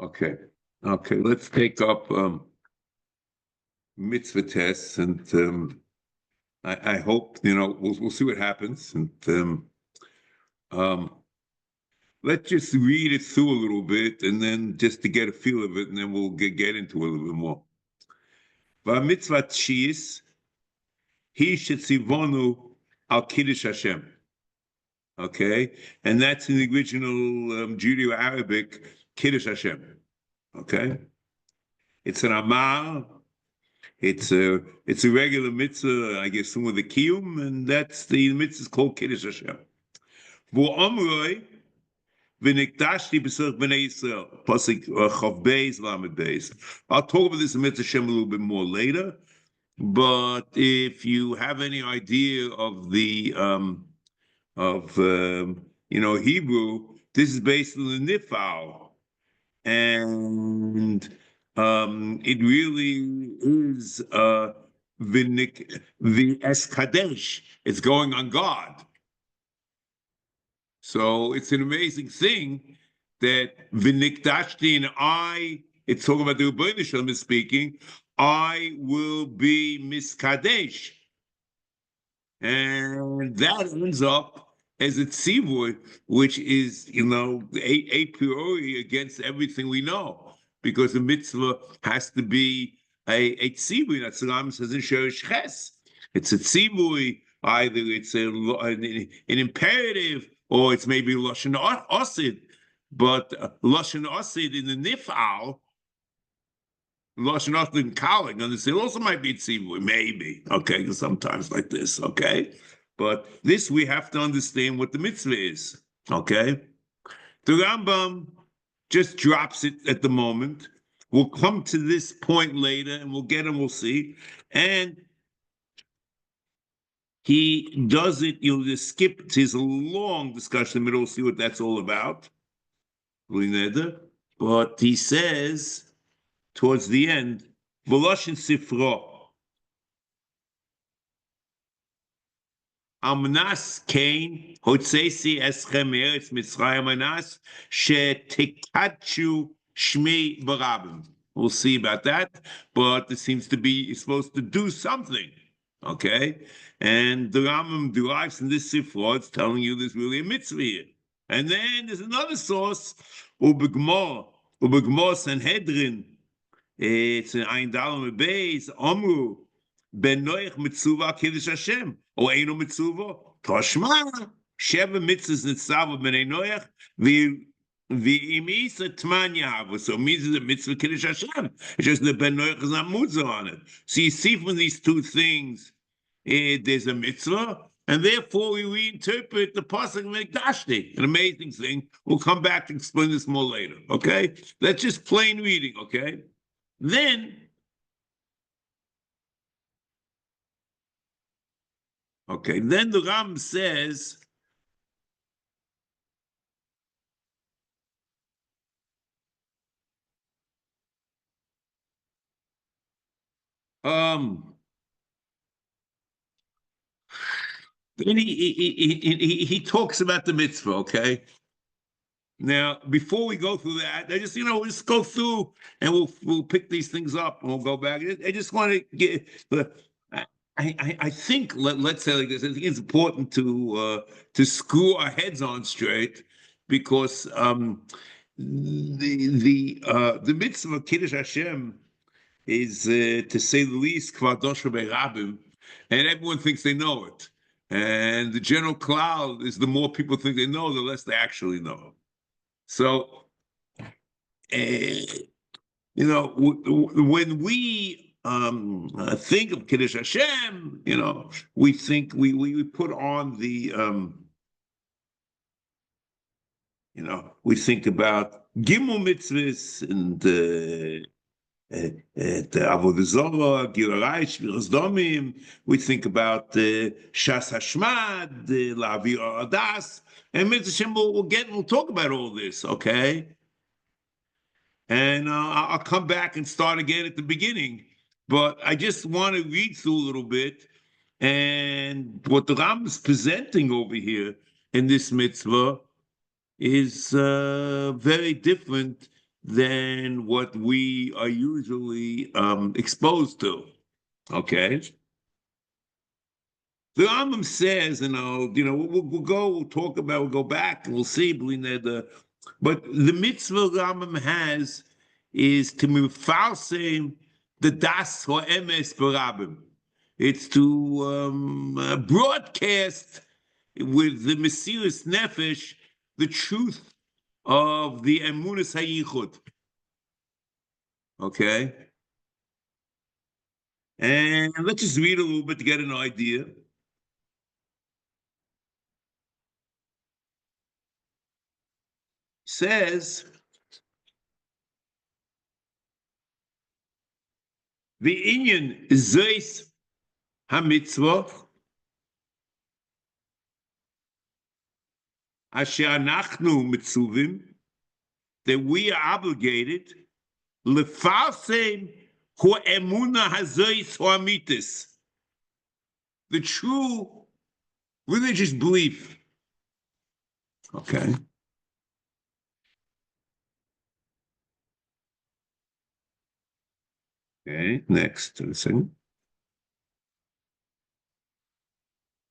Okay. Okay. Let's take up mitzvah tests, and I hope we'll see what happens, and let's just read it through a little bit, and then just to get a feel of it, and then we'll get into it a little bit more. Mitzvah tshiyis he shetzivonu al kiddush Hashem. Okay, and that's in the original Judeo-Arabic Kiddush Hashem. Okay, it's an amar. It's a regular mitzvah, I guess, some with the kiyum, and that's the mitzvah is called Kiddush Hashem. V'omroi ונקדשתי בשר בני ישראל, pasuk Chav Beis Lamed Beis. I'll talk about this in Mitzvah Hashem a little bit more later, but if you have any idea of the Hebrew, this is based on the nifal, and it really is the eskadesh. It's going on God. So it's an amazing thing that ונקדשתי, and it's talking about the Rebbeinu Shalom is speaking, I will be miskadesh. And that ends up as a tzivur, which is, a priori against everything we know, because the mitzvah has to be a tzivur. That's what Rambam says in Sherish Ches. It's a tzivur, either it's an imperative, or it's maybe Lashon Asid, but Lashon Asid in the Nifal, Lashon Asid in calling, and it also might be Tzivui, maybe, okay, sometimes like this, okay? But this, we have to understand what the mitzvah is, okay? The Rambam just drops it at the moment. We'll come to this point later, and we'll see. And he does it, you'll just skip his long discussion in the middle, we'll see what that's all about. But he says, towards the end, V'loshin Sifro. Amnas Kain, Hotzesi Eschem Eretz Mitzrayim Anas, Shetikatchu Shmi Barabim. We'll see about that, but it seems to be supposed to do something. Okay, and the Rambam derives from this Sefer, it's telling you there's really a mitzvah here. And then there's another source, Ubegmor Sanhedrin, it's an Ein Dalam Beis, Omru, Ben Noach Mitzvah Kiddush Hashem, or Eino Mitzvah, Toshma, Sheva Mitzvahs Nitzav B'nei Noach, V'imisa Tman Yahavu. So it means it's a mitzvah Kiddush Hashem. It's just that Ben Noach is not muzah on it. So you see from these two things, there's a mitzvah, and therefore we reinterpret the pasuk ונקדשתי. An amazing thing. We'll come back to explain this more later. Okay, that's just plain reading. Okay, then the Ram says. Then he talks about the mitzvah, okay? Now, before we go through that, I just, we'll just go through and we'll pick these things up and we'll go back. I just want to get, I think, let's say like this, I think it's important to screw our heads on straight, because the mitzvah of Kiddush Hashem is, to say the least, Kvadosh Rabim, and everyone thinks they know it. And the general cloud is the more people think they know, the less they actually know. So, when we think of Kiddush Hashem, we think we put on the, we think about Gimel mitzvahs and Avodah Zorah, Gilurai, Shviras Domim. We think about Shas Hashmad, La'avir Adas, and Mitzvah Hashem we'll talk about all this, okay? And I'll come back and start again at the beginning, but I just want to read through a little bit, and what the Ram is presenting over here in this mitzvah is very different than what we are usually exposed to. Okay. The Rambam says, we'll go back, and we'll see, but the mitzvah Rambam has is to mifalsem the das or emes barabim. It's to broadcast with the Mesiras Nefesh the truth of the Emunas HaYichud. Okay? And let's just read a little bit to get an idea. Says, the inyan zeis HaMitzvos asher anachnu mitzuvim, that we are obligated lefalsem hu emuna hazeis hu amitis, the true religious belief. Okay. Okay, next. Listen.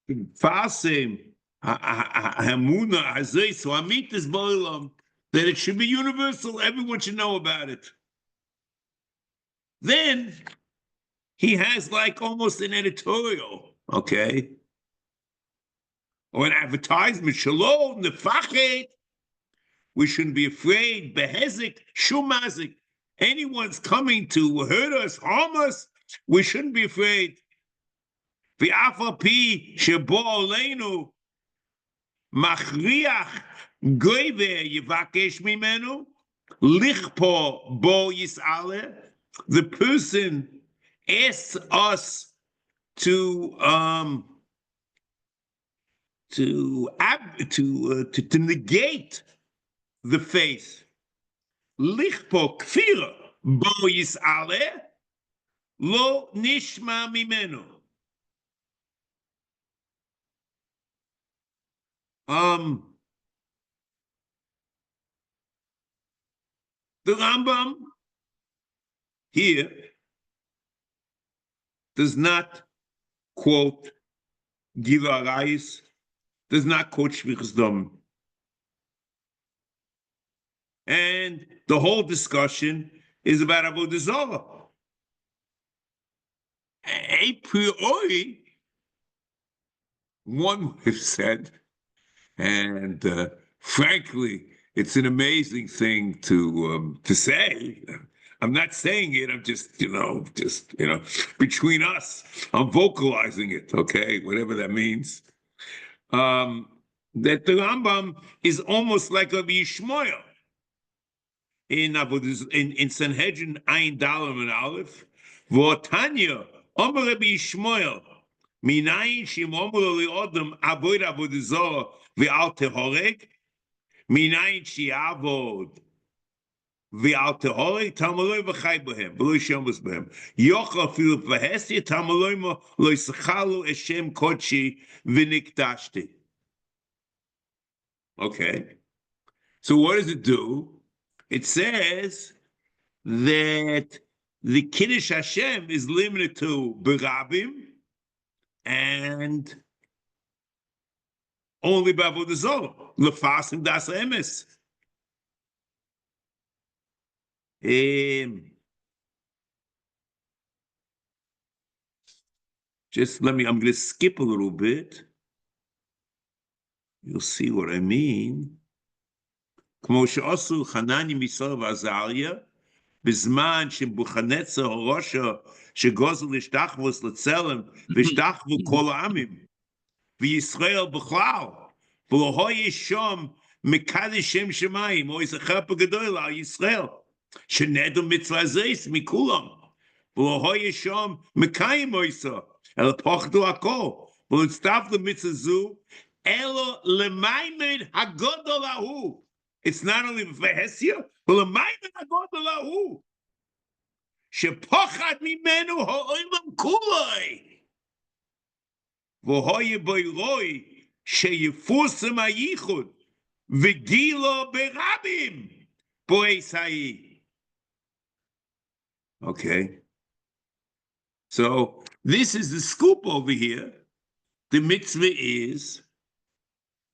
Falsem hamuna hazeis hu amitis ba'olam, that it should be universal, everyone should know about it. Then he has like almost an editorial, okay? Or an advertisement, shalom, nefachet, we shouldn't be afraid, behezik, shumazik, anyone's coming to hurt us, harm us, we shouldn't be afraid. V'afa pi shebo oleinu, machriach goiver yivakesh mimenu, lichpo bo yis'aleh, the person asks us to negate the faith. Lichpo kfira bo yis'aleh lo nishma mimenu. The Rambam here does not quote Gila Arayis, does not quote Shvichas Dom. And the whole discussion is about Avodah Zarah. A priori, one would have said, and frankly, it's an amazing thing to say. I'm not saying it. I'm just between us, I'm vocalizing it. Okay, whatever that means. That the Rambam is almost like a Yishmael in Sanhedrin Ayin Dalam and Aleph. V'otanya Omer Rabbi Yishmael minayin shim Omer li'odam avoid avodah zarah ve'al tehoreg minayin shi'avod ve'al tehoreg tamaloi v'chai b'hem v'lo yishomus b'hem yocha afilu v'hesya tamaloi mo lo yisachalu eshem kodshi ונקדשתי. Okay. So what does it do? It says that the Kiddush Hashem is limited to Berabim and only B'avodah Zarah, Lefasim Das Emes. I'm going to skip a little bit. You'll see what I mean. כמו שעשו חנניה מישראל ועזריה, בזמן שבוכנצר הראשה שגוזל להשתחווס לצלם, והשתחוו כל העמים, וישראל בכלל, ולא היה שם מקדש שם שמיים, או איזה חרפה גדולה על ישראל, שנדו מצווה זייס מכולם, ולא היה שם מקיים מויסה, אלא פחדו הכל, ולא הצטרף למצווה זו, אלא למיימד הגדול ההוא. It's not only v'hesia, but l'mayim hagodol hahu shepochad mimenu ha'olam kuloi v'hoye boiroi sheyefusem hayichud v'gilo berabim bois hayi. Okay. So this is the scoop over here. The mitzvah is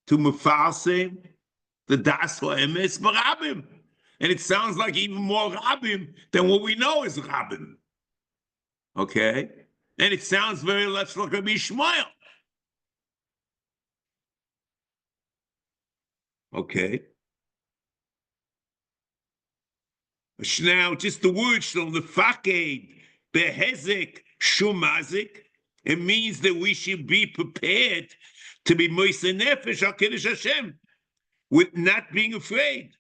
to mefasem the das emes barabim. And it sounds like even more rabim than what we know is rabim. Okay? And it sounds very less like a Ishmael. Okay? Now, just the word, shalom, the faked, behezek, shumazik, it means that we should be prepared to be moise nefesh al kiddush Hashem, with not being afraid.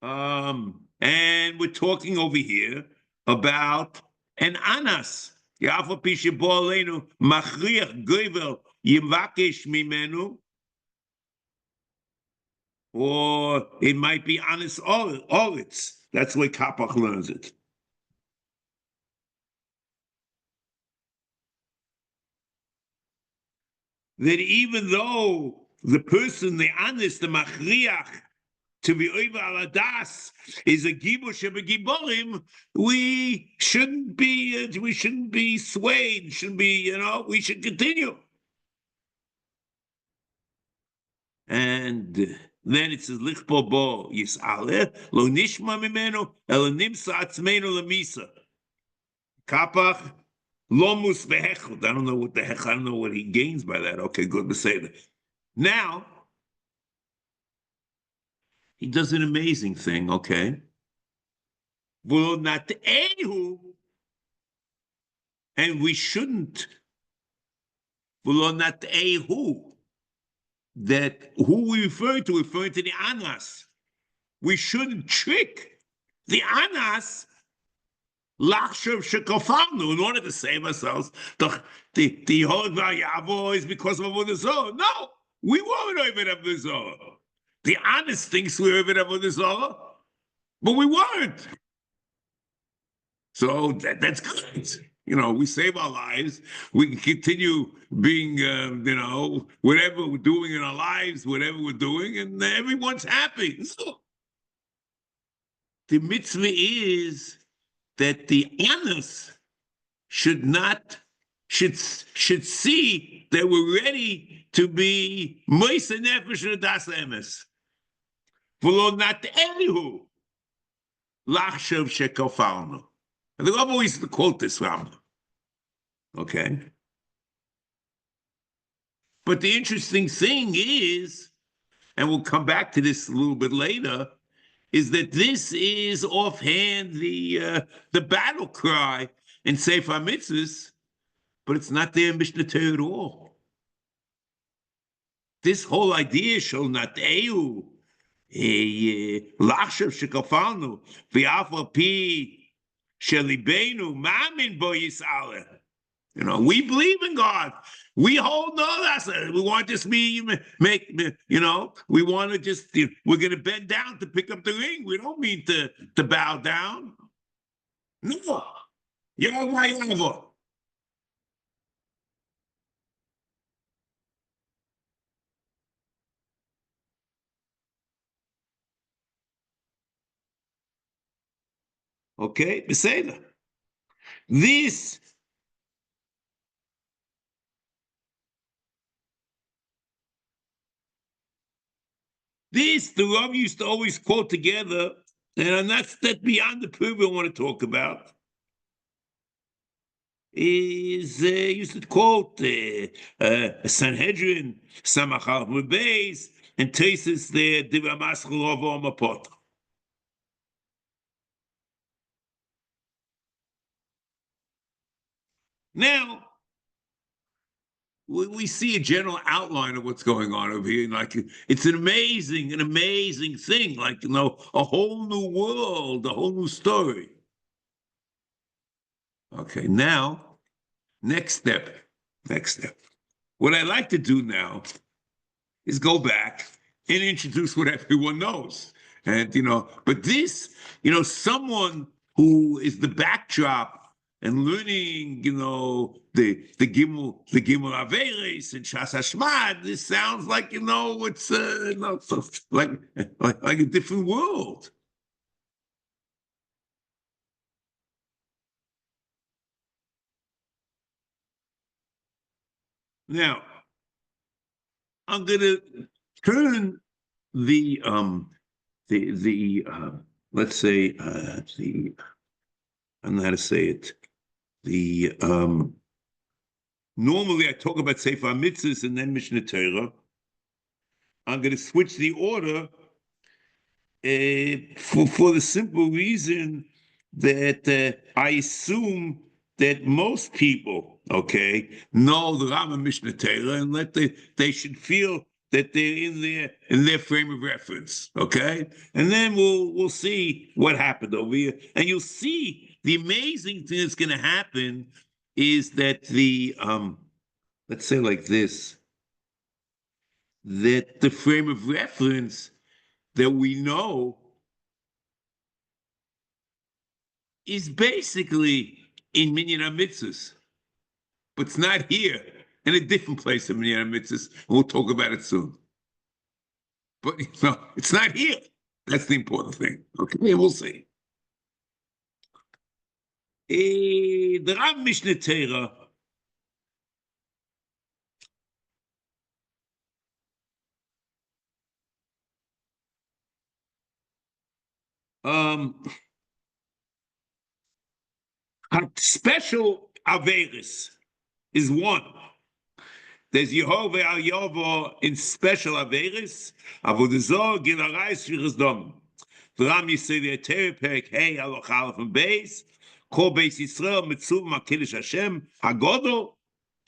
And we're talking over here about an anas. Yafa pishe bolenu machriach goyvel yivakesh mimenu, or it might be anas oritz. That's the way Kapach learns it. That even though the person, the anis, the machriach, to be over aladas is a gibur shebegiborim, we shouldn't be swayed, we should continue. And then it says lichbo bo yisale lo nishma mimenu elo nimsa atzmeinu lemisa kapach lomus behechud. I don't know what he gains by that. Okay, good to say that. Now he does an amazing thing, okay? And we shouldn't, that who we referring to the anas. We shouldn't trick the anas lachshav shekofanu in order to save ourselves. The whole Yavo is because of Avodah Zarah. No, we weren't over Avodah Zarah. The honest thinks we're over Avodah Zarah, but we weren't. So that's good. We save our lives. We can continue being, whatever we're doing in our lives, whatever we're doing, and everyone's happy. So the mitzvah is that the honest should see that we're ready to be moise nefesh das emes. V'lo not elihu lachshav shekofarnu. And the Rabbi used to quote this Rambam. Okay. But the interesting thing is, and we'll come back to this a little bit later, is that this is offhand the battle cry in Sefer HaMitzvos, but it's not there in Mishnah Torah at all. This whole idea shall not eyu lachshav shekafalnu v'afa pi shelibenu mamin bo yisale. We believe in God. We hold no Aseh. We want to just we want to just, we're going to bend down to pick up the ring. We don't mean to bow down. No. Yahweh. Okay, Beseda. This the Rav used to always quote together, and that's beyond the purview I want to talk about. Is used to quote Sanhedrin, Samachar Beis, and Tesis there, Divamas Chorov Mapot. Now, we see a general outline of what's going on over here. Like, it's an amazing thing. Like, a whole new world, a whole new story. Okay, now, next step. What I like to do now is go back and introduce what everyone knows. And, but this, someone who is the backdrop and learning, the Gimel Averes and Shas Hashmad, this sounds like, it's like a different world. Now, I'm going to turn the let's say the I don't know how to say it. The normally I talk about Sefer HaMitzvos and then Mishnah Torah. I'm going to switch the order for the simple reason that I assume that most people, okay, know the Rama Mishnah Torah, and they should feel that they're in their frame of reference, okay, and then we'll see what happened over here, and you'll see the amazing thing that's going to happen is that the let's say like this, that the frame of reference that we know is basically in Minyan HaMitzvos, but it's not here, in a different place in Minyan HaMitzvos, and we'll talk about it soon. But it's not here. That's the important thing. Okay, we'll see. The Rav Mishnah Torah special Averis is one. There's Yehovah Al Yovo in special Averis, Avodazor, Gilarais, Shiras the Ram Yisrael, the Terepek, Hey, Aloch Aleph and Beis, Kol Beis Yisrael, Mitzuv, Makilish Hashem, Hagodol,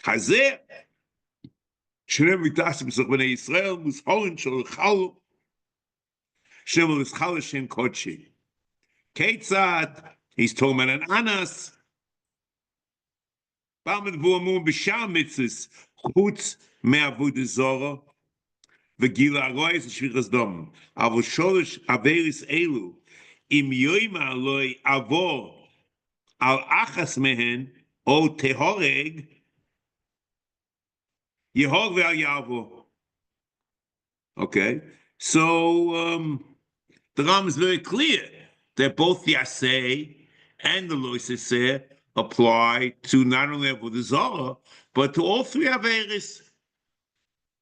Hazeh, Shem Vitasim, B'nei Yisrael, Musholin, Shol Chalu, Shem L'Schal Hashem Kodshi. Ketzad, he's talking about an Anas, Balmud Vuamun B'Shar Mitzvos, Chutz Me'Avodah Zorah, V'Gila Aroyes Shvichas Dom. Avo Sholish Averis Elu, Im Yoima Aloi Avor Al Achas Mehen O Tehoreg, Yehog Ve'Al Yavo. Okay, so the Ram is very clear that both the Aseh and the Lois Aseh apply to not only Avodah Zorah, but to all three Averis.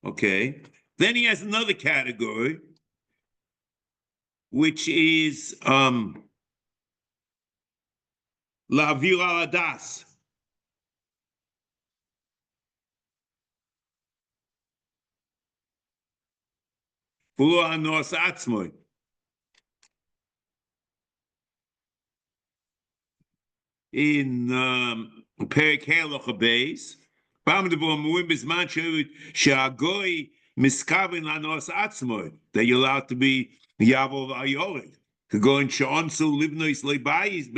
Okay. Then he has another category, which is La'avir al Adas. V'lo Anos Atzmoy. In Perek Haloch Beis, Bam Devo Muim Bizman She'agoy Miskavin Lanos Atzmoy, that you're allowed to be Yavov Ayored, to go in Sha'onsu Livnois Lebayis,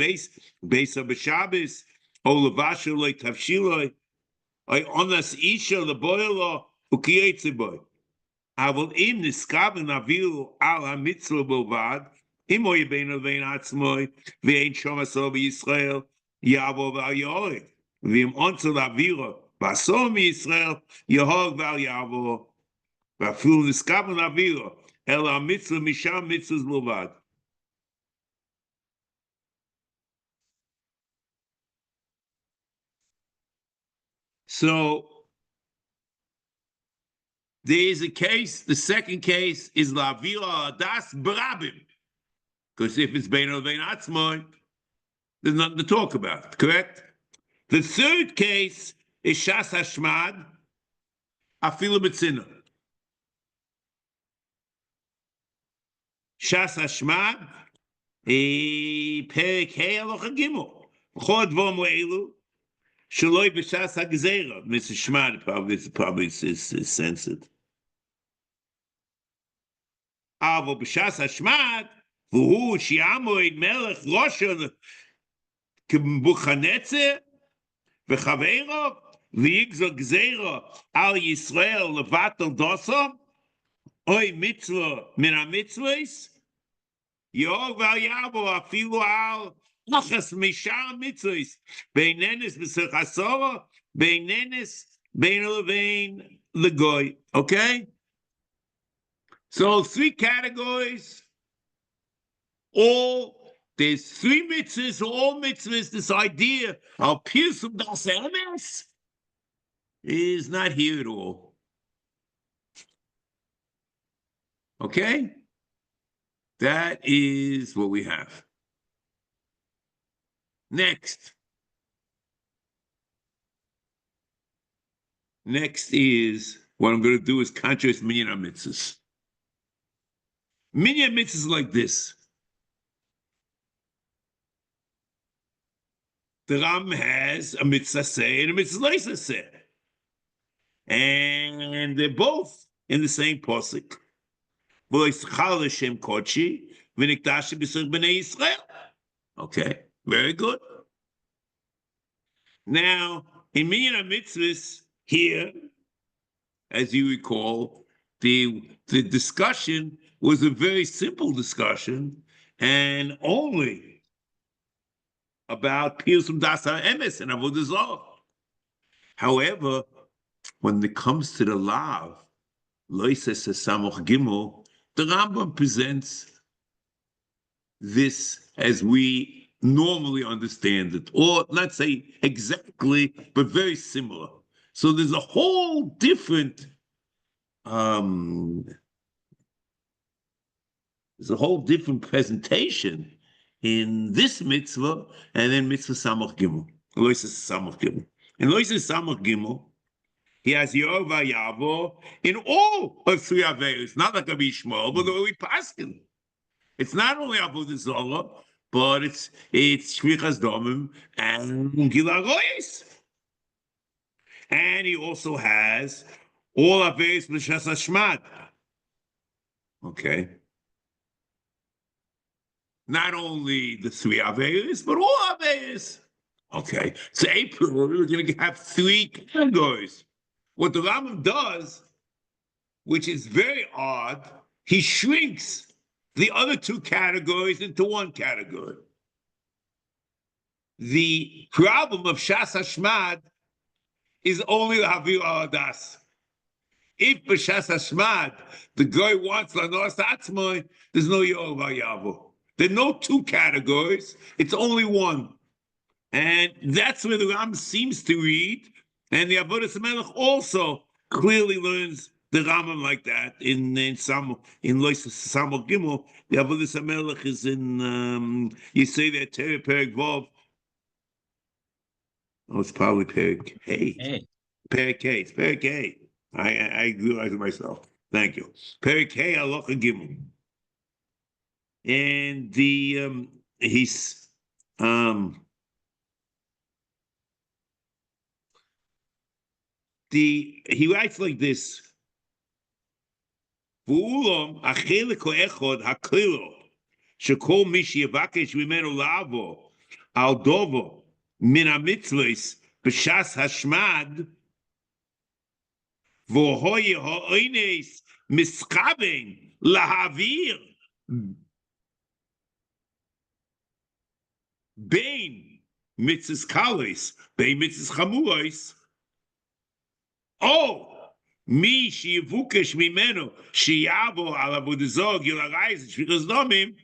base of Shabbos, O Levashu Le Tavshiloi, I Onas Isha Leboylo, Ukiyetziboy. Avol Im Niskavin Avilu Al HaMitzvah Bovad, Imo Yebein Levein Atzmoy, Ve'ein Shomas Over Yisrael, Yavov Ayored, V'im Onsu Laviro, Basor Yisrael, Yehog Val Yavo, Vafil Niskavin Avilo, El HaMitzvah Misham Mitzvahs Lovad. So there is a case, the second case is Lavila Das Brabim, because if it's Bein Vein Atzmoy, there's nothing to talk about, correct? The third case is Shas Hashmad, Afilu B'tzina. Shas Hashmad, Perek Hei Aloch Gimel. Chod Vom Elu, Shaloi B'Shas HaGzeira. Mr. Shmad probably is censored. Avo B'Shas Hashmad, V'hu Shi'amoid Melech Roshon K'Buchanetze, V'Chaveiro, V'Yigzor Gzeira Al Yisrael Levatel Dosom, Oy Mitzvah Min HaMitzvos, Yog Val Yavo Afilu Al Achas Mishar Mitzvos, Beinenes B'Sechasora, Beinenes Bein Levein Legoy. Okay? So three categories. There's three mitzvahs, all mitzvahs, this idea of Pirsum Das Emes, is not here at all. Okay? That is what we have. Next is, what I'm going to do is contrast minyan mitzvahs. Minyan mitzvahs like this. The Ram has a mitzvah say and a mitzvah say. And they're both in the same posuk. Okay, very good. Now, in minyan mitzvahs here, as you recall, the discussion was a very simple discussion, and only about Pirsum Das HaEmes and Avodah Zarah. However, when it comes to the Lav, Loises Samoch Gimel, the Rambam presents this as we normally understand it, or not say exactly, but very similar. So there's a whole different presentation in this mitzvah and then mitzvah Samach Gimel. Loises Samach Gimel. In Loises Samach Gimel, he has Yor Vayavo in all of three Averos, not like a Bishmo, but the way we paskin. It's not only Avodah Zarah, but it's Shvichas Domim and Gila Rois. And he also has all Averos B'Shas Hashmad. Okay. Not only the three Averos, but all Averos. Okay. So April, we're going to have three categories. What the Rambam does, which is very odd, he shrinks the other two categories into one category. The problem of Shas Hashmad is only the Havir Aladas. If b'Shas Hashmad the guy wants Lanos Atzmai, there's no Yor Vayavo. There are no two categories, it's only one. And that's where the Ram seems to read, and the Avodas HaMelech also clearly learns the Rambam like that in Lois Samach Gimel. The Avodas HaMelech is in you say that Tereh Perek Vav. Oh, it's probably Perek Hey. Perek Hey. It's Perek Hey. I realize it myself. Thank you. Perek Hey Halacha Gimel. And he writes like this. ואולם החלק האחד הכלילו שכל מי שיבקש ממנו לעבור על דבר מן המצוות בשעת השמד והויה האונס מתכוון להעביר בין מצוות קלות בין מצוות חמורות או מי שיבוקש ממנו שיעבור על עבודה זו גיל הרייס שפיכות דמים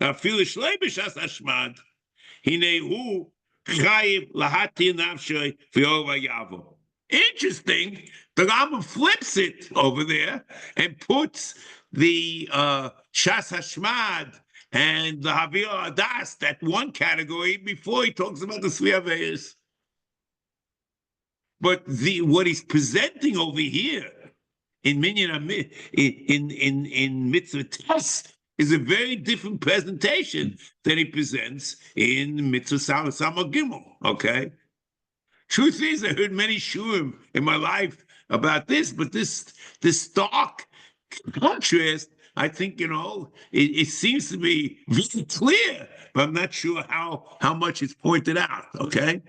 אפילו שלא בשעת השמד הנה הוא חייב להתיר נפשו ויאור ויעבור. Interesting, the Rambam flips it over there and puts the Shas Hashmad and the Havir Adas, that one category, before he talks about the three Averos. But what he's presenting over here in Minyan in Mitzvah Test is a very different presentation than he presents in Mitzvah Samach Gimel. Okay. Truth is, I heard many shurim in my life about this, but this stark contrast, I think, it seems to be very clear, but I'm not sure how much it's pointed out. Okay.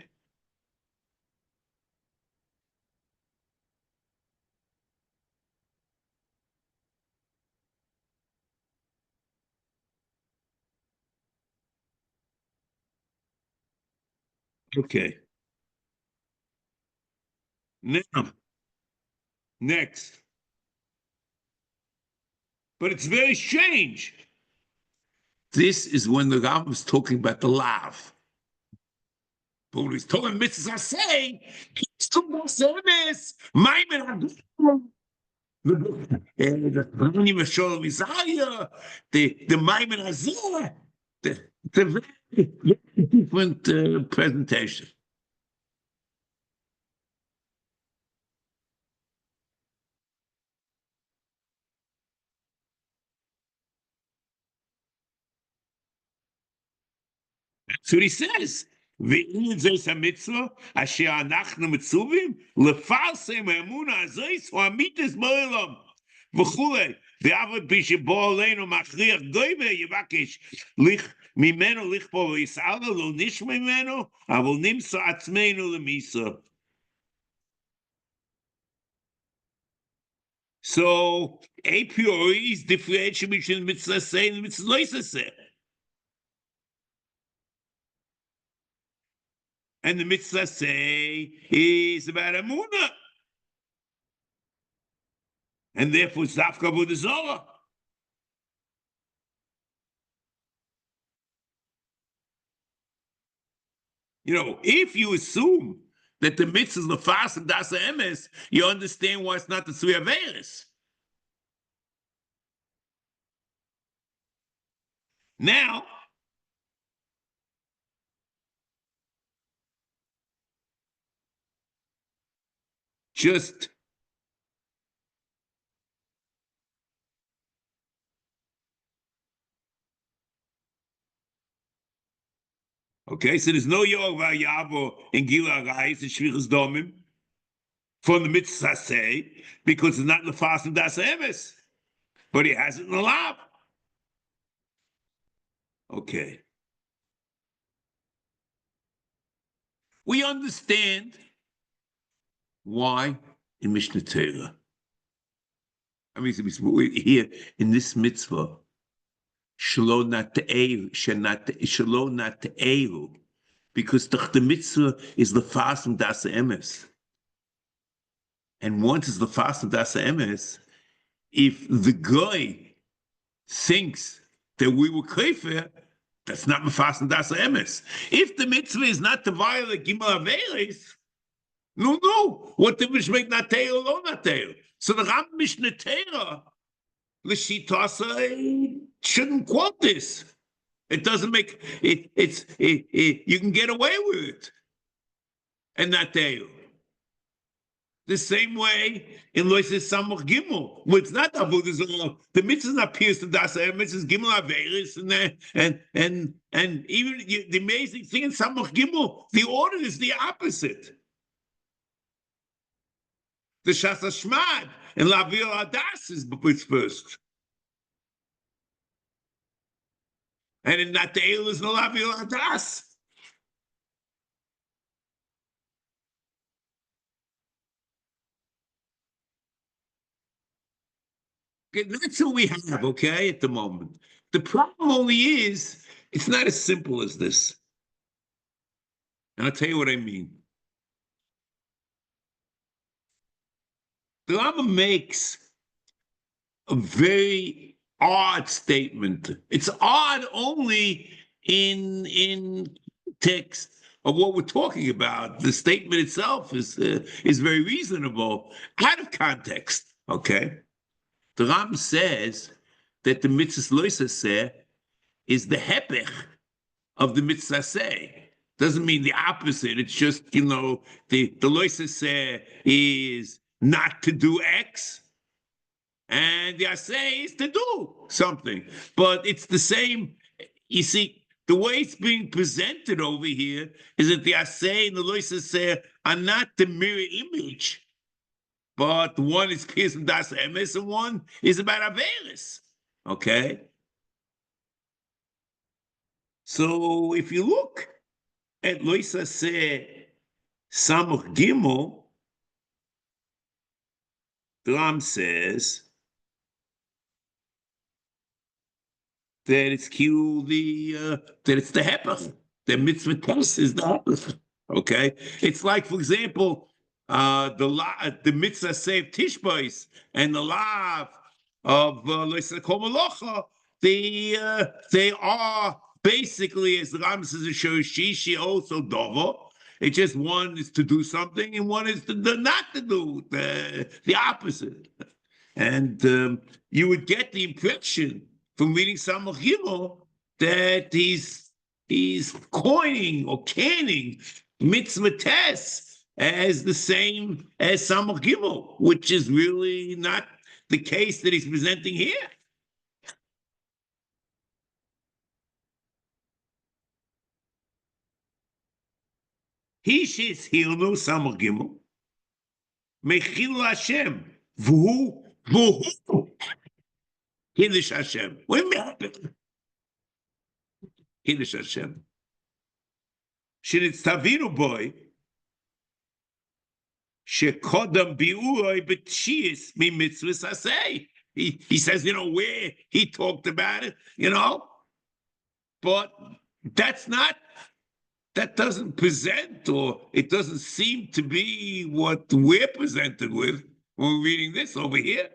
Okay. Now, next. But it's very strange. This is when the Rambam is talking about the lav. But when he's talking mitzvahs Aseh, he's talking about service. The Maimon Hazeh, the very different presentation. That's what he says. ואין זויס המצווה, אשר אנחנו מצווים, לפרסם האמונה הזויס, או המיתוס בעולם, וכולי. ועבוד בי שבו עלינו מכריח גויבה, יבקש ממנו לכפור ויסעלה, לא נשמע ממנו, אבל נמצא עצמנו למיסה. So, a priori is differentiation between mitzvah say and mitzvah loisa say. And the mitzvah say is about Amunah. And therefore, it's Dafka Buddha. You know, if you assume that the mitzvah is the fast and das emes, you understand why it's not the three averis. Now, just okay, so there's no Yoel Vayavo in Gila Rais and Shvichas Domim from the mitzvah say because it's not in the fast and das emes, but he has it in the lab. Okay. We understand why in Mishnah Torah. I mean, here in this mitzvah, Shalom not te'elu, Shalom not te'elu, because the mitzvah is the fast and das emes. And once it's the fast and das emes, if the guy thinks that we were kafir, that's not mefas and das emes. If the mitzvah is not to violate Gimel Averis, no, what difference make not tail or not tail? So the Ram Mishnah Torah, L'shitasa, shouldn't quote this. It doesn't make it. You can get away with it, and not tail. The same way in Loises Samuch Gimel, where it's not Avodah, the mitzvah is not pierced to Das Emes, it's Gimel Averis, and even the amazing thing in Samuch Gimel, the order is the opposite. The Shas Hashmad and Lavir Adas is first, and in Nateil is no Lavir Adas. Okay, that's what we have, okay, at the moment. The problem only is, it's not as simple as this. And I'll tell you what I mean. The Rambam makes a very odd statement. It's odd only in text of what we're talking about. The statement itself is very reasonable, out of context, okay? The Ram says that the mitzvah loisa seh is the hepech of the mitzvah seh. Doesn't mean the opposite. It's just, the loisa seh is not to do X, and the aseh is to do something. But it's the same. You see, the way it's being presented over here is that the aseh and the loisa seh are not the mirror image. But one is piercing das emes and one is about averis. Okay? So if you look at Loisa Se Samuch Gimel, the Ram says that it's that it's the hepech. The mitzvah test is the hepech. Okay? It's like, for example, the mitzvah save Tishbais and the lav of Loisa they are basically, as the Ram says in Shiur also Dovo, It's just one is to do something and one is to not to do the opposite. And you would get the impression from reading Samach Gimel that he's coining or canning mitzvah tests as the same as Samach Gimel, which is really not the case that he's presenting here. He shis hilnu Samach Gimel mechil Hashem v'hu Kiddush Hashem. Wait a minute. Kiddush Hashem. Shenitztavinu boy shekodam biuroi b'tshiyis mi Mitzvas Aseh. He says, where he talked about it, but that doesn't present, or it doesn't seem to be what we're presented with when we're reading this over here.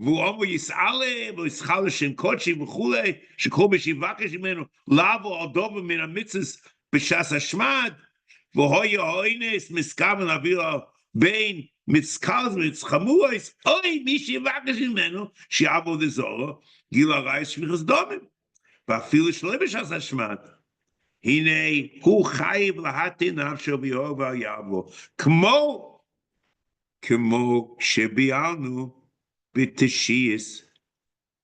והוא יסעלה ויסחל לשם קודשי וכולי, שכל משיבקש ממנו לבוא על דובר מן המצווס בשעס השמד, והויה הוינס מסכוון להביא לו בין מצקלס ומצחמורס, אוי מי שיבקש ממנו שיעבוד לזורו, גיל הרייס שפיכס דומים, ואפילו שלא בשעס השמד. הנה הוא חייב להטין נפשו ביאור ויעבו, כמו שביארנו בתשיעס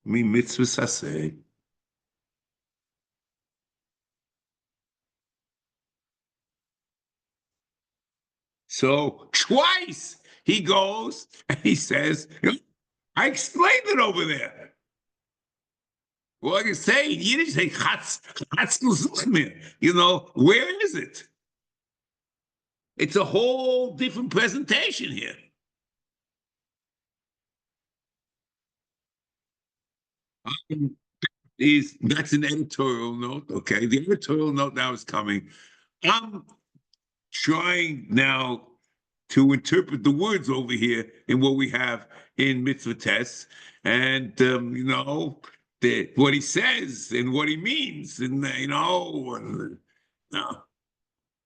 ממצווה עשה. So twice he goes and he says, I explained it over there. Well, like I say, in Yiddish, say, where is it? It's a whole different presentation here. That's an editorial note, okay? The editorial note now is coming. I'm trying now to interpret the words over here in what we have in mitzvah tests, and what he says and what he means, and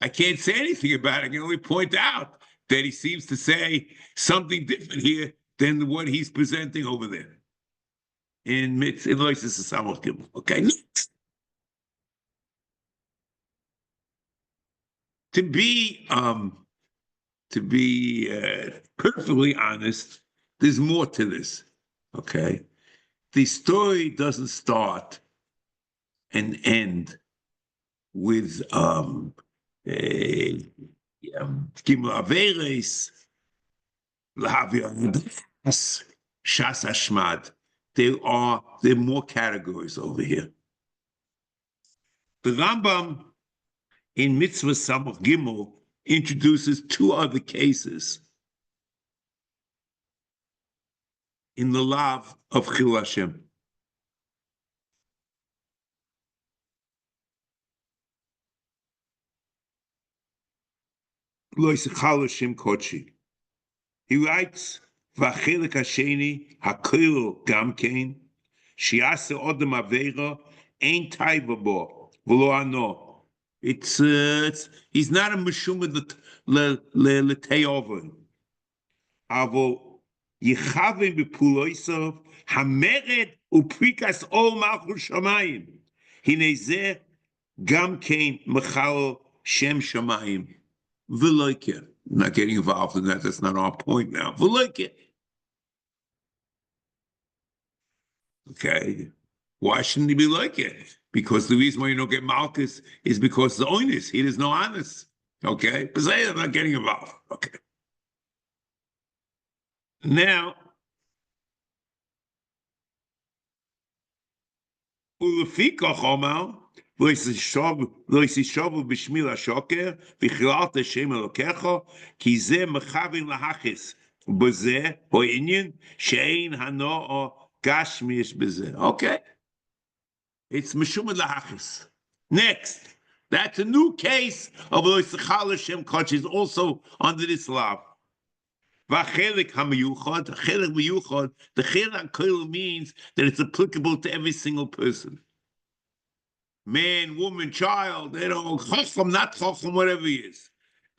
I can't say anything about it. I can only point out that he seems to say something different here than what he's presenting over there in Samach Gimel. Okay, next. To be perfectly honest, there's more to this. Okay, the story doesn't start and end with Gimel Averes, Lahavir Shas Hashmad. There are more categories over here. The Rambam in Mitzvah Samach Gimel introduces two other cases in the lav of Chil Hashem. Lo yisachal Hashem kodshi. He writes, והחלק השני, הכולל גם כן, שיעשה אדם עבירה, אין טייבה בו, ולא ענו. He's not a משומד לתאובן. אבל יכוון בפעולויסו, המרד ופריקס אור מלכות שמיים. הנה זה גם כן מחל שם שמיים. ולא יקר. I'm not getting involved in that. That's not our point now. Okay. Why shouldn't he be like it? Because the reason why you don't get Malchus is because the oinus. He does no honest. Okay. But say I'm not getting involved. Okay. Now, Ulefika Chomal. לא יששובו בשמיל השוקר, וכללת השם אלוקיך, כי זה מכוון להכס. בזה הוא עניין שאין הנוע גשמיש בזה. Okay? It's משומד להכס. Next. That's a new case of לא ישחל השם קודש, is also under this law. והחלק המיוחד, החלק מיוחד, the חלק הכולל means that it's applicable to every single person. man, woman, child, chacham, not chacham, whatever he is.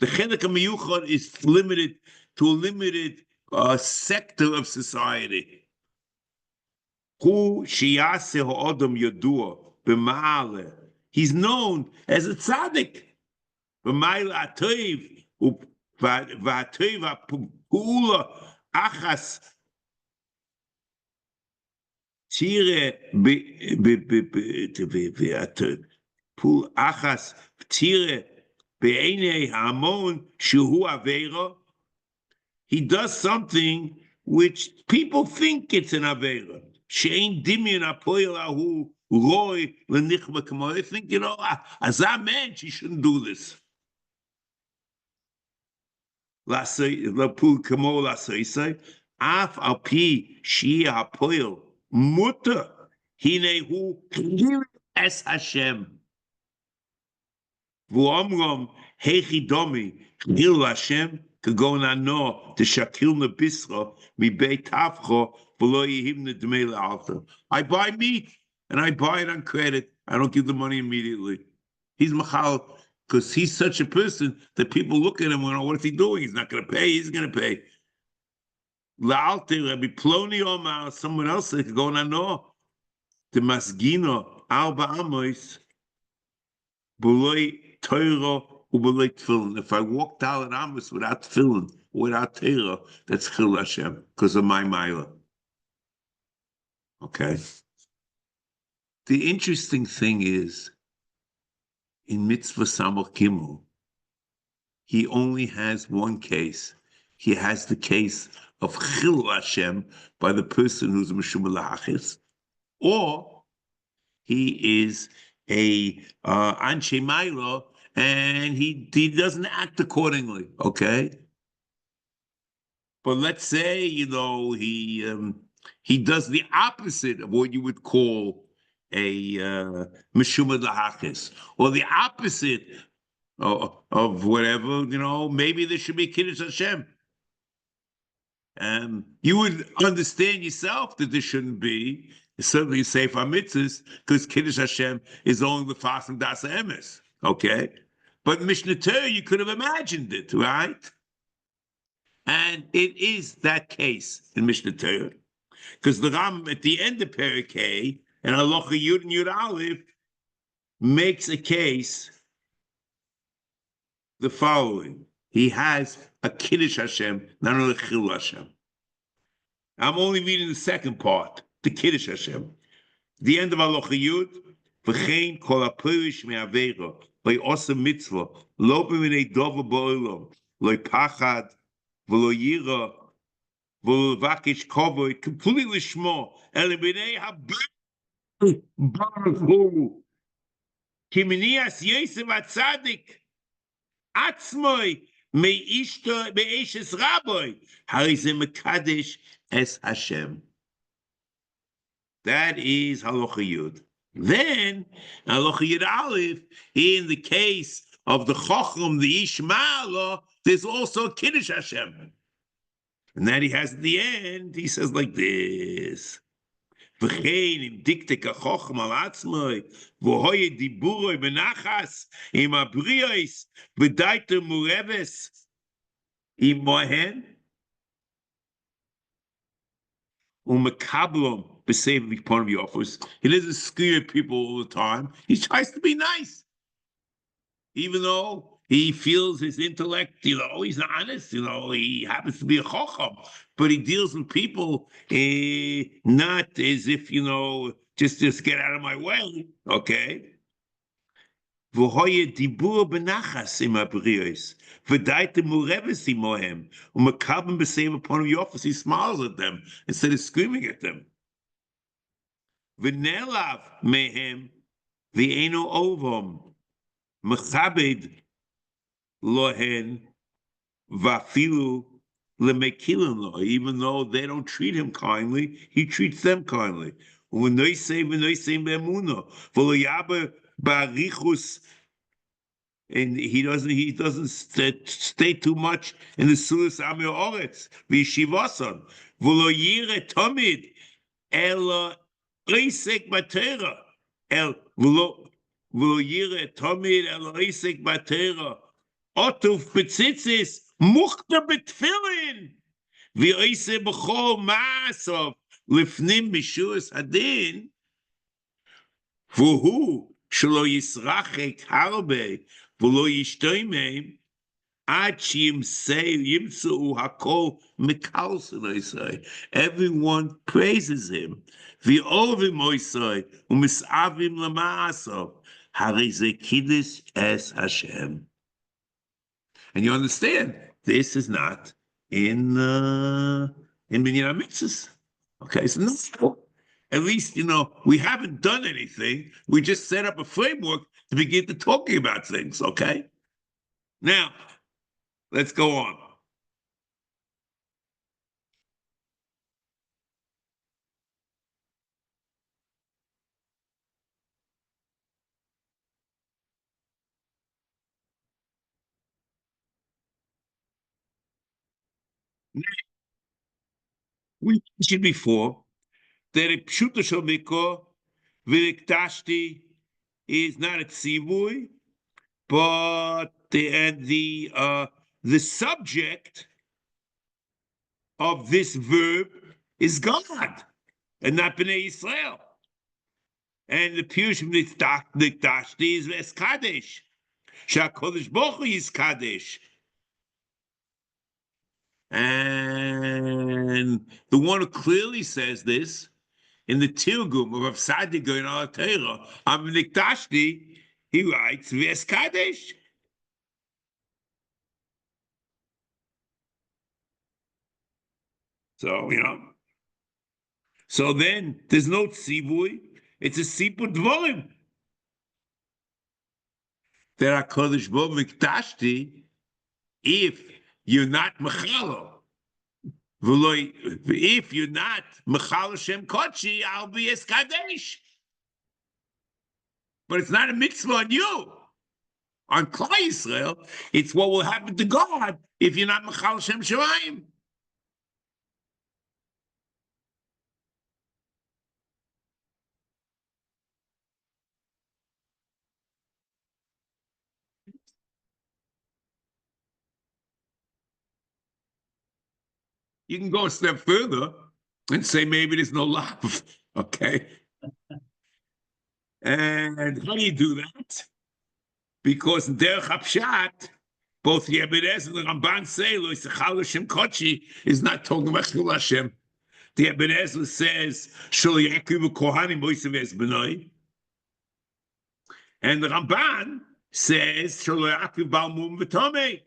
The chilek miyuchad is limited to a limited sector of society. Hu sheyaseh ha'adam yadua b'ma'ale. He's known as a tzaddik. B'ma'ale atoiv v'atoiv ha'pula achas tire pul achas tire be'enei ha'amon shehu aveira. He does something which people think it's an aveira. She'ein dimyon apoyel ahu roy lenichma kamo. They think, as a man, she shouldn't do this. Lapul kamo lasoisai af al pi shi apoyel mutter hinehu es Hashem. V'omrom hechi domi hil Hashem kagona no to shakil nebisra mi beit tavcho v'lo yihim nedmei le'alta. I buy meat and I buy it on credit. I don't give the money immediately. He's machal because he's such a person that people look at him and go, what is he doing? He's not going to pay. He's going to pay. La'alta Rabbi Ploni Omar, someone else that could go no. The masgino alba amois b'loi Torah ub'loi tefillin. If I walked out at Amos without tefillin, without Torah, that's chil Hashem because of my milah. Okay. The interesting thing is, in Mitzvah Samach Gimel, he only has one case. He has the case of chil Hashem by the person who's a meshubah lahachis, or he is a anshe maila and he doesn't act accordingly. Okay, but let's say he does the opposite of what you would call a meshubah lahachis, or the opposite of whatever. Maybe there should be kiddush Hashem. You would understand yourself that there shouldn't be. Certainly Sefer HaMitzvos, because Kiddush Hashem is only the Fasim Das Emes, okay? But Mishnah Torah, you could have imagined it, right? And it is that case in Mishnah Torah, because the Ram at the end of Perek Hey, and Halacha Yud and Yud Aleph, makes a case the following. He has a Kiddush Hashem, not only Chil Hashem. I'm only reading the second part, the Kiddush Hashem. The end of Halacha Yud, V'chein kol ha'pirish me'aveira, loy osa mitzvah, lo b'minei dova ba'olam, loy pachad, v'lo yira, v'lo vakish kovod, completely shmo, ele b'nei ha'b'nei baruch hu, ki minias Yosef HaTzadik, atzmoi, me'ishes rabbi, harizeh mekadesh es Hashem. That is Halacha Yud. Then, Halacha Yud Aleph, in the case of the Chacham, the Ishmael, there's also Kiddush Hashem. And that he has at the end, he says like this. V'chein im diktek ha-chacham al atzmoi, v'hoye diburoi benachas, im abriyos, v'daita mureves, im mohen, umekablom, b'seving upon the offers. He doesn't scare people all the time. He tries to be nice. Even though he feels his intellect, he's not honest, he happens to be a chacham, but he deals with people not as if, just get out of my way, okay? V'hoye dibur benachas im abriyos, v'daita mureves imohem, umekabem b'seving upon the offers. He smiles at them instead of screaming at them. V'nelav mehem v'eno ovom mechabed lohen vafilu lemekilin lo. Even though they don't treat him kindly, he treats them kindly. When they say be'emunah v'loyaber ba'arichus, and he doesn't stay too much in the sulas amir oretz v'yeshivason v'loyire tomid ela Isek Matera El V'lo V'yire tomid eloisek batera. Otuf betzitzis muchta betfilin. V'yoise b'chol ma'asov lifnim mishus hadin. V'hu shelo yisrachek harbe v'lo yishtoimem ad yimtzu hakol mikalsin oisai. Everyone praises him. V'ovim oisai u'misavim lama'asov. Harize kiddush es Hashem. And you understand, this is not in Minyan Mitzvahs. Okay, so no, at least, we haven't done anything. We just set up a framework to begin to talking about things, okay? Now, let's go on. We mentioned before that a pshuta shel mikvah ונקדשתי is not a tzivui, but the subject of this verb is God and not Bnei Israel. And the Pirush of Nikdashti is Ves Kadesh. HaKadosh Baruch Hu is Kadesh. And the one who clearly says this in the Tirgum of Avsadiga in our Torah, on Nikdashti, he writes Ves Kadesh. So, so then there's no tzivui, it's a sipur dvorim. That HaKadosh Baruch Hu Nikdashti, if you're not mechalo, if you're not mechalo Shem Kochi, I'll be eskadesh. But it's not a mitzvah on you. On Klal Yisrael, it's what will happen to God if you're not mechalo Shem Shemayim. You can go a step further and say maybe there's no love, okay? And how do you do that? Because in Derech HaPshat, both Yebedes and the Ramban say, Lo Yisachal Hashem Kochi is not talking about Chil Hashem. The Yebedes says, Shal Yaakov Kohanim Moisev Es Benoi. And the Ramban says, Shal Yaakov Bal Mum V'Tomei.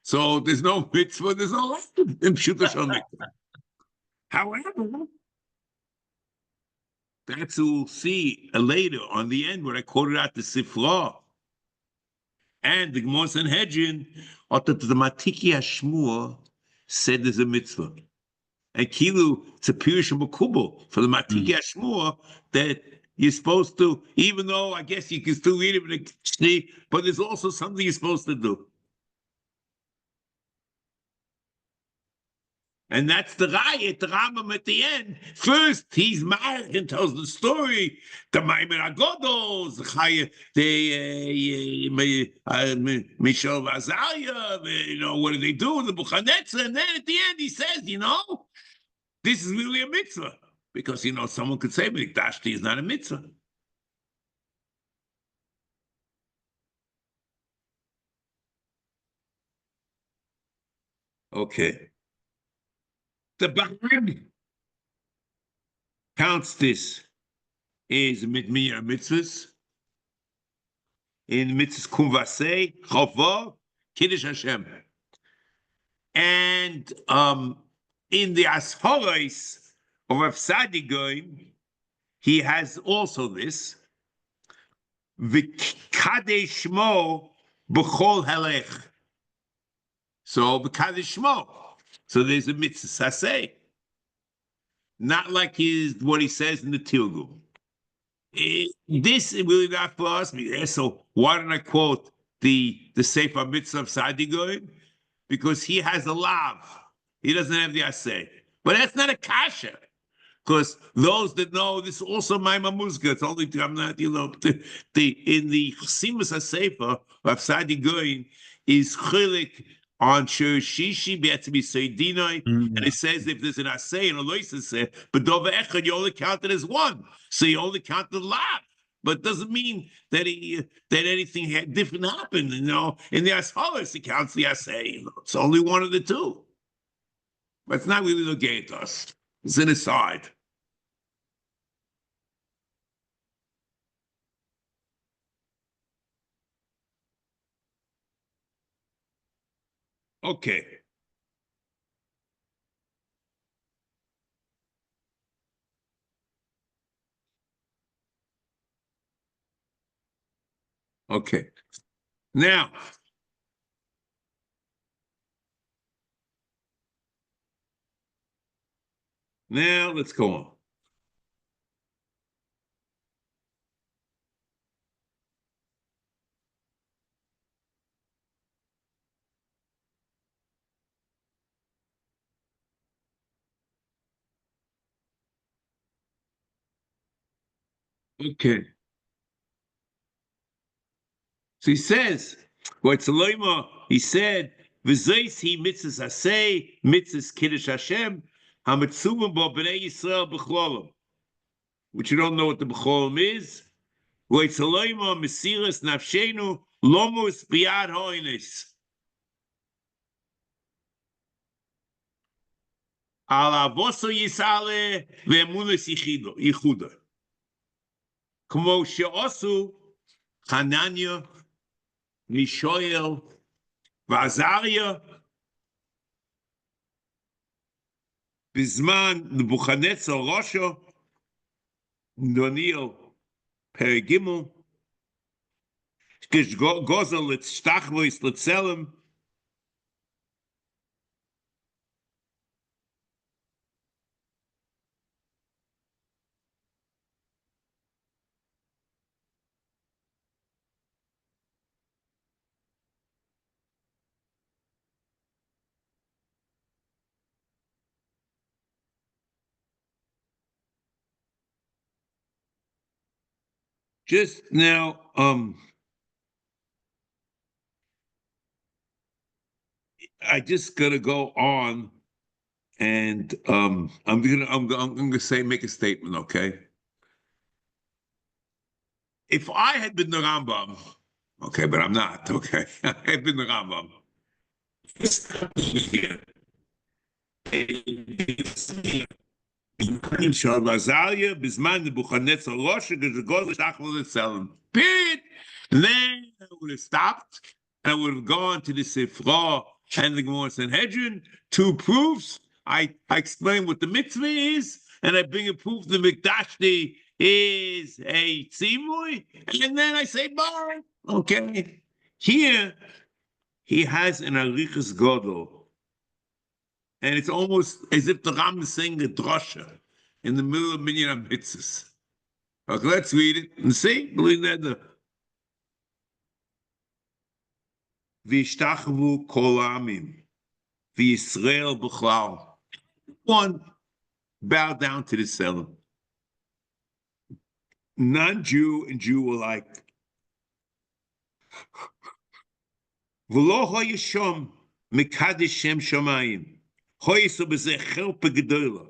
So there's no mitzvah, there's no love in Pshuta Shal Mitzvah. However, that's we'll see later on the end where I quoted out the Sefer. And the Gemara Sanhedrin, the Matiki Hashmur said there's a mitzvah. And Kilu, it's a Pirush Makubal for the Matiki Hashmur that you're supposed to, even though I guess you can still read it in the Shni, but there's also something you're supposed to do. And that's the Rayet, the Rambam at the end. First, he's married and tells the story. The Maimon Agodos, the Michel Vazalia, what do they do? The Buchanetza. And then at the end, he says, this is really a mitzvah. Because, someone could say, Nikdashti is not a mitzvah. Okay. The Bahag counts this is Minyan Mitzvahs. In Mitzvahs Kumvasei, Chava, Kiddush Hashem. And in the Ashorais of Avsadigoim, he has also this. V'kadesh Shmo b'chol halech. So v'kadesh Shmo. So there's a mitzvah Aseh. Not like what he says in the Tirgum. This is really not for us. So why don't I quote the Sefer Mitzvah of Sadigoy? Because he has a lav. He doesn't have the Aseh. But that's not a kasha. Because those that know this also my mamuzga. It's only I'm not, in the Chasimus Sefer of Sadi Goyin is chilik on Shishi be to be Seidinoi, and it says if there's an Aseh and a Lois Aseh, but Dova Echad you only count it as one, so you only count the lot. But it doesn't mean that that anything different happened. In the Ashalas, he counts the Aseh. It's only one of the two. But it's not really looking at us. It's an aside. Okay. Okay. Now let's go on. Okay. So he says, he said, V'zeis he mitzvahs aseh, mitzvahs kiddush Hashem, hamitzuvim bo b'nei Yisrael b'chlolim. Which you don't know what the b'cholim is. V'etzaloima mesiras nafshenu lomus biyad hoinis. Al avoso yisale ve'emunas yichuda. Kmo she'osu Hananya, Mishoel, Vazaria, Bizman, Nebuchadnezzar, Rosha, Daniel, Perigimel, Gozel, Litztachvois, Litzelem. Just now, I just gotta go on, and I'm gonna make a statement, okay? If I had been the Rambam, okay, but I'm not, okay? I had been the Rambam. Shazalia, Bisman, the Buchanetza Rosh, the God of Tachel period. Then I would have stopped and I would have gone to the Sefer and the Gemara Sanhedrin, two proofs. I explain what the mitzvah is, and I bring a proof the ונקדשתי is a tzimui, and then I say, bye. Okay. Here, he has an arichas godol. And it's almost as if the Ram is saying a drosha in the middle of Minyan Mitzvahs. Okay, let's read it and see. V'ishtachvu kol amim, v'Yisrael b'chlal. One, bow down to the seller. Non-Jew and Jew alike. V'lo ha'yishom mekadesh shem shamayim. Hoyso b'zeh chelpa gedola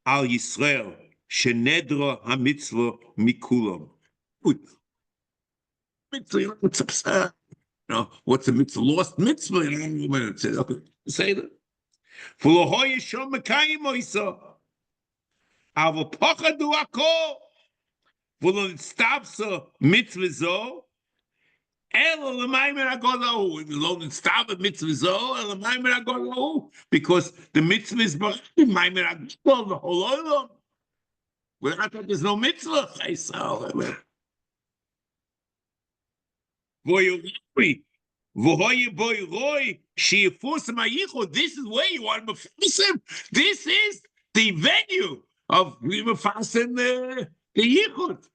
al Yisrael shenedra HaMitzvos mikulam. Mitzvah, what's a mitzvah? Lost mitzvah. Okay, say that. V'lo hoyishom mekayim hoyso. Avo pochadu akol. V'lo nitztabsa mitzvah zo. Because the mitzvah is the whole olam. Without that, there's no mitzvah. This is where you want to mefasim. This is the venue of mefasim the yichud.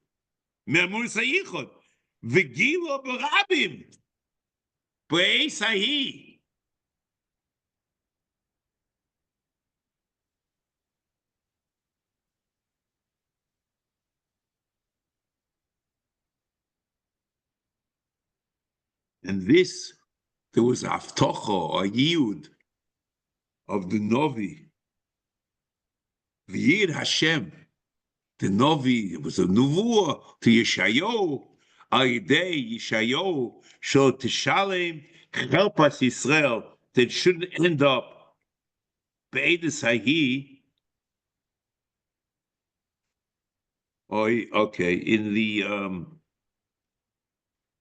Me'amus hayichud. V'gilo b'rabim, b'eis hahi. And this, there was Avtocha or Yiyud of the Novi. V'yid Hashem. The Novi, it was a Nuvuah to Yeshayahu. Al-Yidei Yeshayahu shall Tishalem Chelpas Yisrael, that shouldn't end up Be'edus Hahi. Okay, in the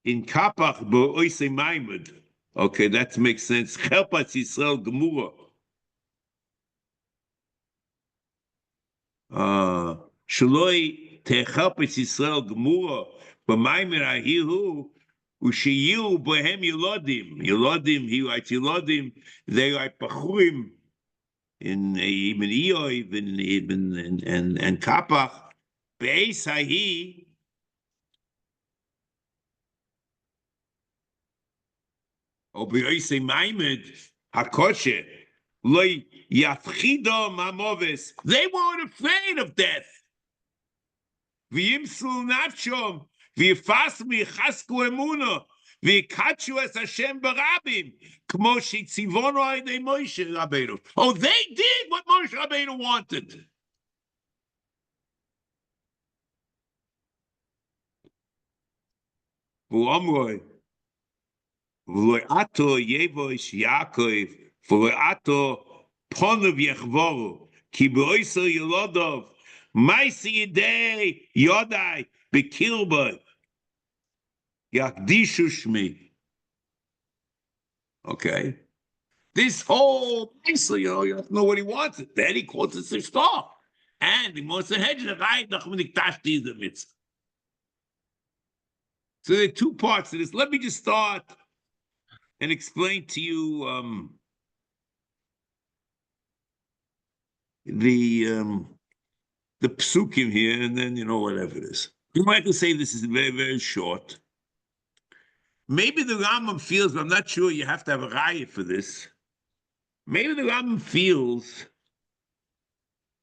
in Kapach Bo'oisei Maimed. Okay, that makes sense. Chelpas Yisrael Gemura. Shaloi Techelpas Yisrael Gemura. B'Maimed Ahihu. Ushiyu Bohem Yelodim. Yelodim, he writes Yelodim. They write Pachurim in Ibn Iyov and Kapach. Be'ez Hahi. Or Be'oisei Maimed Hakoshe. Loi Yafchido Mamoves. They weren't afraid of death. V'yimslu nafshom. V'yifasmu yichasku emuna. V'yikachu es Hashem barabim. Kmo she'tzivono alidei Moshe Rabbeinu. Oh, they did what Moshe Rabbeinu wanted. V'omroi. V'loi ato yevoish Yaakov. V'loi ato ponov yechvoru. Ki b'oiser yelodov. Maisi yidei yodai bekilboi. Yakdishu shmi. Okay. This whole Maisi, you don't know what he wants. Then he quotes it to stop. And he wants to hedge the right nach ונקדשתי the mitzvah. So there are two parts to this. Let me just start and explain to you the psukim here, and then whatever it is. You might say this is very, very short. Maybe the Rambam feels, but I'm not sure you have to have a raya for this. Maybe the Rambam feels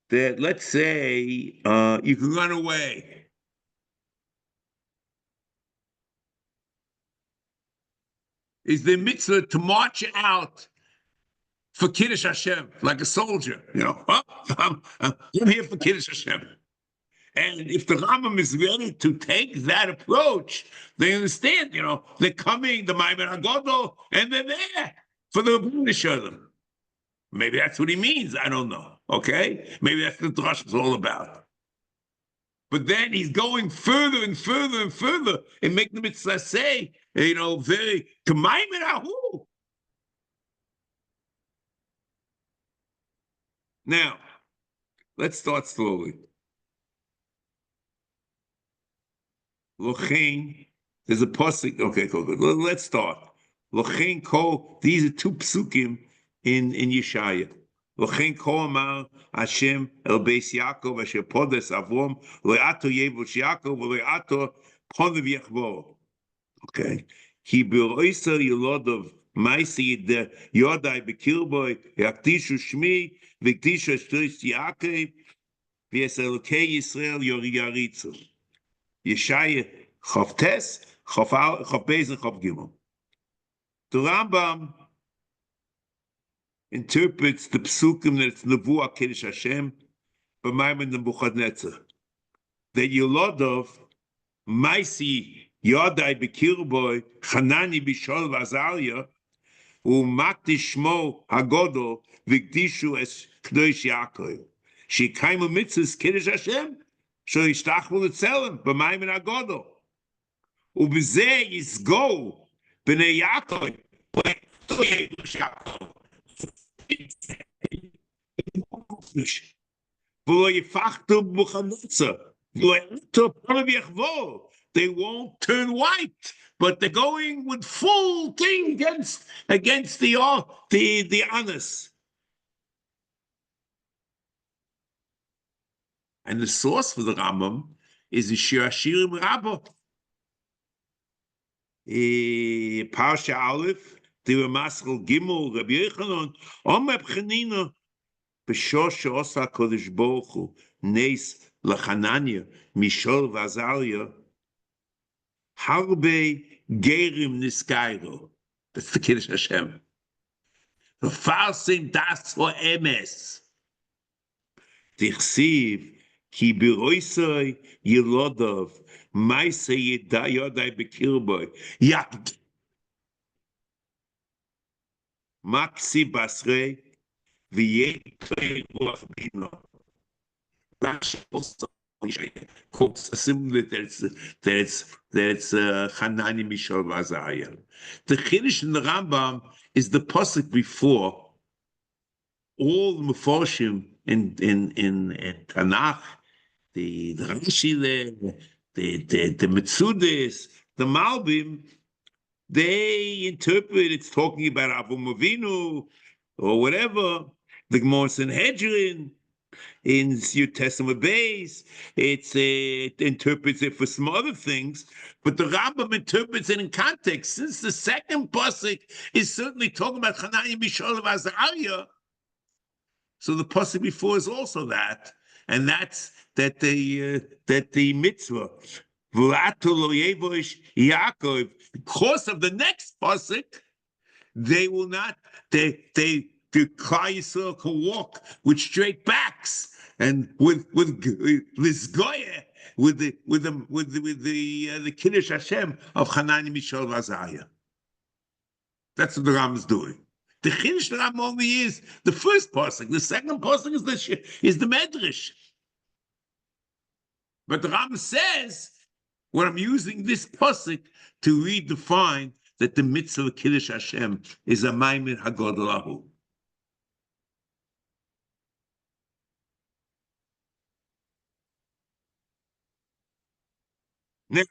that, let's say, you can run away. Is the mitzvah to march out for Kiddush Hashem, like a soldier, I'm here for Kiddush Hashem. And if the Rambam is ready to take that approach, they understand, they're coming, the Maimed HaGodol, and they're there for the Rebbeinu. Maybe that's what he means, I don't know, okay? Maybe that's what the Drush is all about. But then he's going further and further and further and making the mitzvah say, very, to Maimed HaHu. Now, let's start slowly. Lochein, there's a pasuk. Okay, cool, good. Let's start. Lochein kol. These are two psukim in Yeshaya. Lochein kol amar Hashem el beis Yaakov asher podes Avrom le'ato yevush Yaakov le'ato ponev yechvor. Okay. Ki b'roiser yelodov ma'isi yodai bekirboy yakdishu shmi v'kdishu shtois Yaakov v'es elokei Yisrael yaritzu. Yeshaya Chav Tes, Chav Beis, and Chav Gimel. The Rambam interprets the psukim that it's Nevuah Kiddush Hashem, b'Maimed Nebuchadnezzar. That Yolodov, Maisi Yodai Bekirboy, Chanani Bishol V'Azalya, U'Makdish Shmo HaGodol, V'Kdishu Es Kdosh Yaakov. Shekaimu Mitzvos Kiddush Hashem, so yishtachvu l'tzelem b'Maimed HaGodol. Ubezeh yisgo b'nei Yaakov v'eto yevush Yaakov. V'lo yifachtu b'Nebuchadnezzar v'lo eto ponev yechvor. They won't turn white, but they're going with full thing against the honest. And the source for the Rambam is the Shiur Rabbah. Parsha Aleph, the Maskal Gimel, Rabbi Yochanan, Omer B'chanina, B'shor she'osa HaKadosh Baruch Hu, Nes l'Chananya, Mishol v'Azalya, Harbe Gerim Niskairo. That's the Kiddush Hashem. Verfassen das vor Emes. Tichsiv, ki biroisoi Yelodov, Maise Yodai Bekirboy. Yak. Maxi Basre, Vietoi Ruach Bino. That's also quotes similar that's Hanani Mishal Vazaya. The Chiddush in the Rambam is the pasuk before all the Meforshim in Tanakh, the Rashi there, the Metzudes, the Malbim, they interpret it's talking about Avram Avinu or whatever. The Gemara Sanhedrin in your Testament base, it interprets it for some other things, but the Rambam interprets it in context. Since the second pasuk is certainly talking about Hanani Mishal of Azariah, so the pasuk before is also that, and that's that the mitzvah Yaakov, because of the next pasuk, they will not. The Klal Yisrael can walk with straight backs and with this goya with the Kiddush Hashem of Hanani Mishal Vazaya. That's what the Ram is doing. The Kiddush the Ram only is the first pasuk. The second pasuk is the Medrash. But the Ram says, when I'm using this pasuk to redefine that the mitzvah of Kiddush Hashem is a maimin hagodalahu. Now,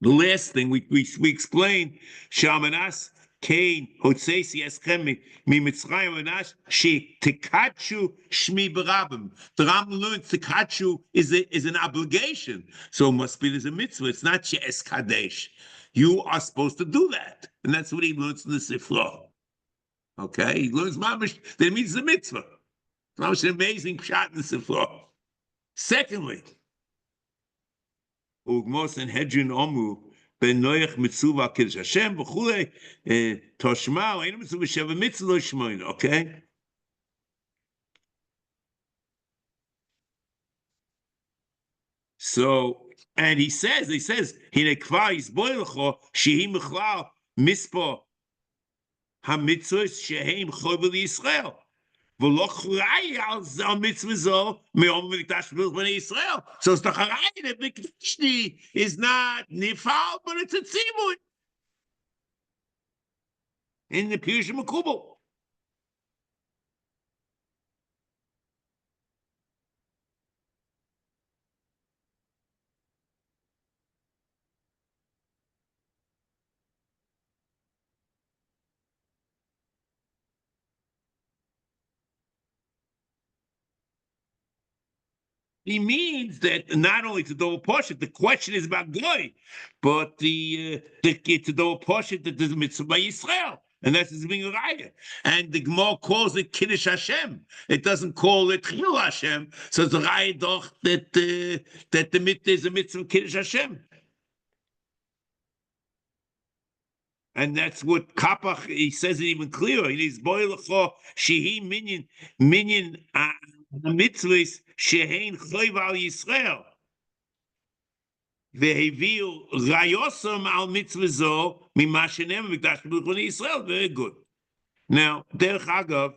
the last thing we explained, Shamanas Cain Hotzesi Eschemi Mi Mitzrayim Anash She Tikachu Shmi Barabim. The Ram learned Tikachu is an obligation, so it must be there's a mitzvah. It's not She Eskadesh. You are supposed to do that, and that's what he learns in the Sefer. Okay, he learns mamish that it means the mitzvah. It's an amazing shot in the Sefer. Secondly, Ugmos and Hedrin Omu ben Noach Mitzvah Kiddush Hashem v'chulei Toshma Einu Mitzvah Sheva Mitzvah Lo Shmoin. Okay. So, and he says, Hine Kvar Yisboilecho Shehi Mechlal Mispo HaMitzvos Sheheim Chovel Yisrael. So it's the Charai that ונקדשתי is not nifal, but it's a tzibur in the Pirush Mekubal. He means that not only to do a portion, the question is about Goy, but to do a portion that there's a mitzvah by Israel, and that's his being a raya. And the Gemara calls it Kiddush Hashem. It doesn't call it Chil Hashem. So it's a raya doch that the mitzvah is a mitzvah of Kiddush Hashem. And that's what Kapach, he says it even clearer. He needs boy lecho shehi minyan mitzvahs shehein choiv al Yisrael. Veheviu rayosam al mitzvah zo mima shenem v'kdash b'chol Yisrael. Very good. Now, derech agav,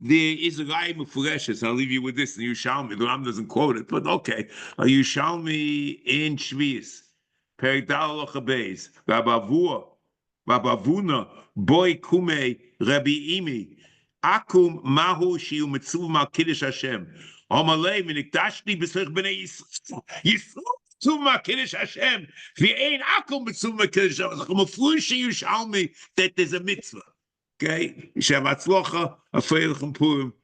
there is a guy Mufreshes. I'll leave you with this. And Yerushalmi, the Ram doesn't quote it, but okay. Yerushalmi in Shvius, Perek Dal Beis, Rabavuna, Boy Kume, Rabbi Imi, Akum Mahu Shiu Mitzvah Mal Kiddush Hashem. Omalei ונקדשתי בצריך בני ישראל. יסרו Mitzvah Kiddush Hashem. V'ein Akum Mitzvah Kiddush Hashem. אנחנו מפרישים Yerushalmi that there's a mitzvah. Okay, Shabbat Tzlocha, Afreil Purim.